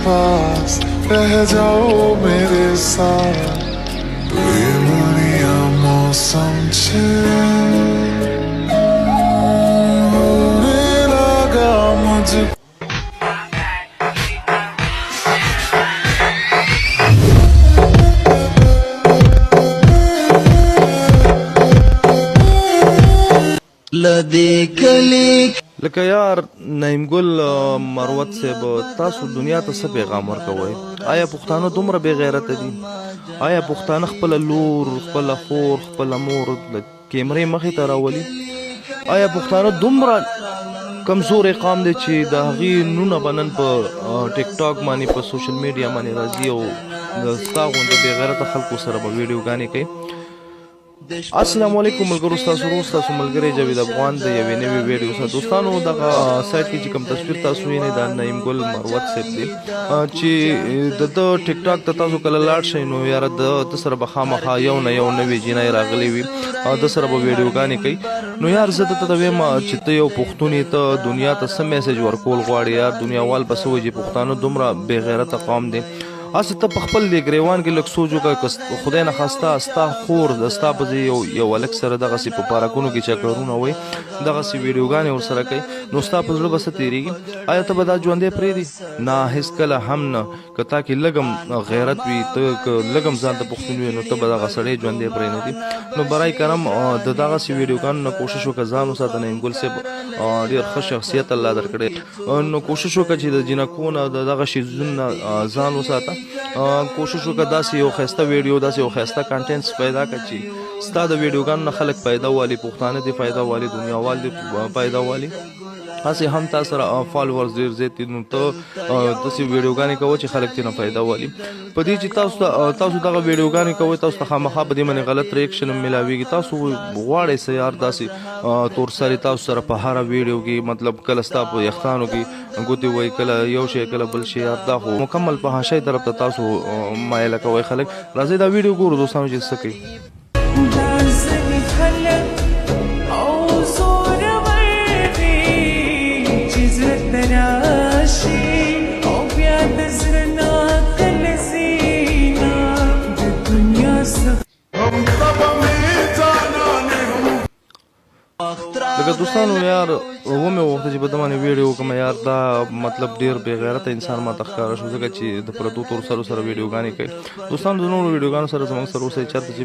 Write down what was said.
पास रह जाओ मेरे साथ बेमनिया मौसम छे होने लगा मुझको لدې کلی لکه یار نعیم ګل مروت صاحب تاسو دنیا ته څه پیغام ورکوئ؟ آیا پښتانه دومره بې غیرته دي؟ آیا پښتانه خپله لور خپله خور خپله مور د کیمرې مخې ته راولي؟ آیا پښتانه دومره کمزوری قام دی چې د هغې نونه به نن په ټیک ټاک باندې په سوشل میډیا باندې راځي او د ستا غوندې بې غیرته خلکو سره به ویډیوګانې کوي؟ السلام علیکم ملګرو، ستاسو ورور ستاسو ملګری جاوید افغان د یوې نوې ویډیو سره. دوستانو دغه سایټ کې چې کوم تصویر تاسو وینئ دا نعیم ګل مروت صاحب دی چې د ده ټیک ټاک ته تاسو کله لاړ شئ نو یاره د سره به خامخا یو نه یو نوې جینۍ راغلی وي او د سره به ویډیوګانې کوي. نو یار زه درته وایم چې ته یو پښتون یې، ته دنیا ته څه میسج ورکول غواړې؟ یار دنیاوال به څه وایي چې پښتانه دومره بې غیرته قوم دی. هسې ته په خپل دې ګریوان کې لږ سوچ وکړه که خدای نخواسته ستا خور د ستا په ځای یو هلک سره دغسې په پارکونو کې چکرونه وایي، دغسې ویډیوګانې ورسره کوي، نو ستا په زړه به څه تېرېږي؟ آیا ته به دا ژوندی پرېږدې؟ نه، هېڅکله هم نه. که تا کې لږ هم غیرت وي، ته که لږ هم ځان ته پښتون وي، نو ته به دغه سړی ژوندی پرېنږدې. نو برای کرم د دغسې ویډیوګانو نه کوشش وکړه ځان وساته. نعیم ګل صاحب ډېر ښه شخصیت الله درکړی، نو کوشش وکړه چې د جینکو نه د دغه شیزونو نه ځان وساته. کوشش وکړه داسې یو ښایسته ویډیو، داسې یو ښایسته کانټینټس پیدا کړه چې ستا د ویډیوګانو نه خلک فایده والي، پښتانه دې فایده والي، دنیاوال دې فایده والي. هسې هم تا سره فالوورز ډېر زیات دي، نو ته داسې ویډیوګانې کوه چې خلک ترې نه فایده والي. په دې چې تاسو دغه ویډیوګانې کوئ، تاسو ته خامخا په دې باندې غلط ریاکشن هم میلاویږي. تاسو غواړئ څه یار داسې تور سرې تاسو سره په هره ویډیو کې، مطلب کله ستا په یخښانو کې ګوتې وایي، کله یو شی کله بل شی. یار دا خو مکمل په حاشۍ طرف ته تاسو مایله کوئ خلک. راځئ دا ویډیو ګورو دوستانو چې څه کوي. لکه دوستانو یار ومې وغوښته چې په ده باندې ویډیو وکړم. یار دا مطلب ډېر بې غیرته انسان ماته ښکاره شو، ځکه چې د پردو تور سرو سره ویډیوګانې کوي. دوستانو د نورو ویډیوګانو سره زموږ سره اوسئ چېرته چې